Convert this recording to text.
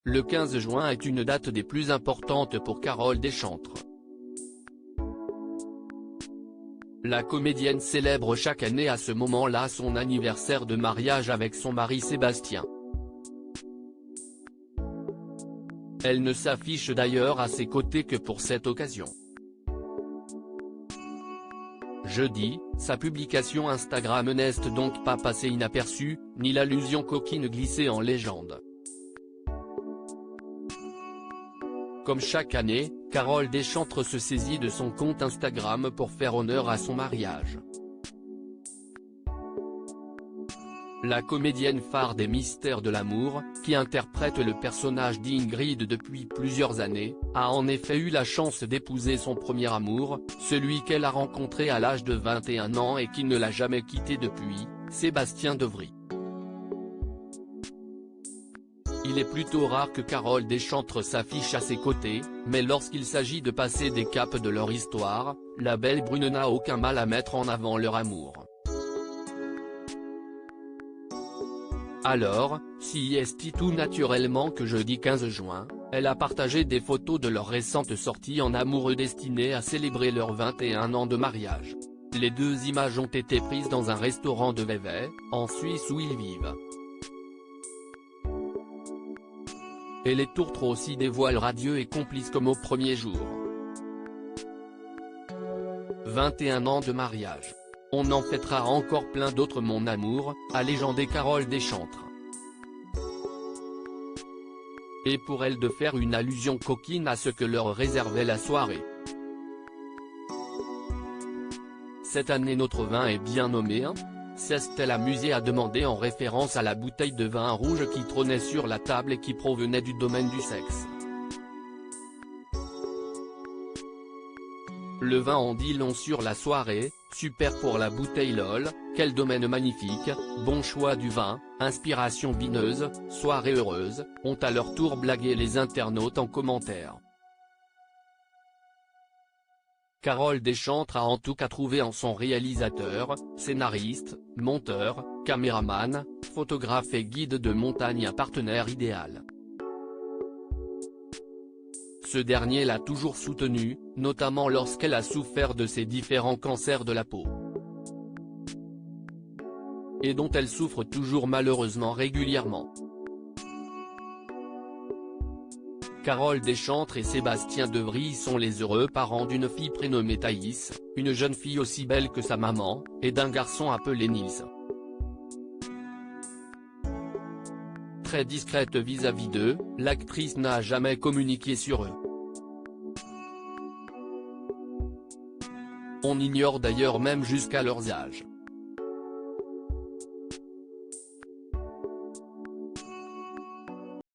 Le 15 juin est une date des plus importantes pour Carole Deschantre. La comédienne célèbre chaque année à ce moment-là son anniversaire de mariage avec son mari Sébastien. Elle ne s'affiche d'ailleurs à ses côtés que pour cette occasion. Jeudi, sa publication Instagram n'est donc pas passée inaperçue, ni l'allusion coquine glissée en légende. Comme chaque année, Carole Deschantre se saisit de son compte Instagram pour faire honneur à son mariage. La comédienne phare des Mystères de l'amour, qui interprète le personnage d'Ingrid depuis plusieurs années, a en effet eu la chance d'épouser son premier amour, celui qu'elle a rencontré à l'âge de 21 ans et qui ne l'a jamais quitté depuis, Sébastien Devry. Il est plutôt rare que Carole Deschantre s'affiche à ses côtés, mais lorsqu'il s'agit de passer des caps de leur histoire, la belle brune n'a aucun mal à mettre en avant leur amour. Alors, si est tout naturellement que jeudi 15 juin, elle a partagé des photos de leur récente sortie en amoureux destinée à célébrer leurs 21 ans de mariage. Les deux images ont été prises dans un restaurant de Vevey, en Suisse où ils vivent. Et les tourtereaux aussi dévoilent radieux et complices comme au premier jour. 21 ans de mariage. On en fêtera encore plein d'autres mon amour, a légendé Carole Deschantre. Et pour elle de faire une allusion coquine à ce que leur réservait la soirée. Cette année notre vin est bien nommé, hein ? S'est-elle amusée à demander en référence à la bouteille de vin rouge qui trônait sur la table et qui provenait du domaine du sexe. Le vin en dit long sur la soirée, super pour la bouteille lol, quel domaine magnifique, bon choix du vin, inspiration vineuse, soirée heureuse, ont à leur tour blagué les internautes en commentaire. Carole Deschantre a en tout cas trouvé en son réalisateur, scénariste, monteur, caméraman, photographe et guide de montagne un partenaire idéal. Ce dernier l'a toujours soutenue, notamment lorsqu'elle a souffert de ses différents cancers de la peau. Et dont elle souffre toujours malheureusement régulièrement. Carole Deschantre et Sébastien Devry sont les heureux parents d'une fille prénommée Thaïs, une jeune fille aussi belle que sa maman, et d'un garçon appelé Nils. Très discrète vis-à-vis d'eux, l'actrice n'a jamais communiqué sur eux. On ignore d'ailleurs même jusqu'à leurs âges.